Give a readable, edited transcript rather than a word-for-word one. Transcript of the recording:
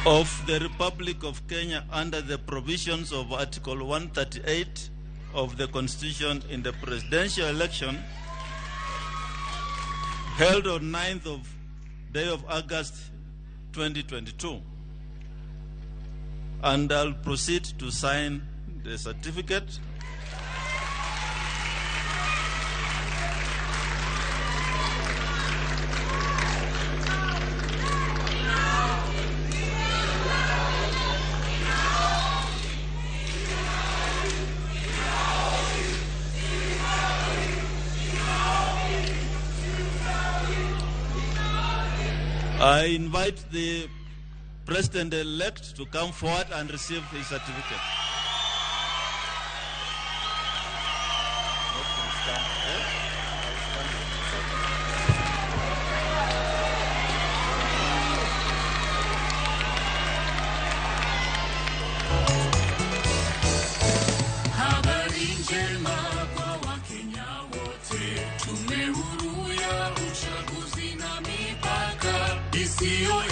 of the Republic of Kenya under the provisions of Article 138 of the Constitution in the presidential election held on 9th of day of August 2022. And I'll proceed to sign the certificate. I invite the President-elect to come forward and receive his certificate. Habari njema kwa Wakenya wote, tume huru ya uchaguzi na mipaka isiyo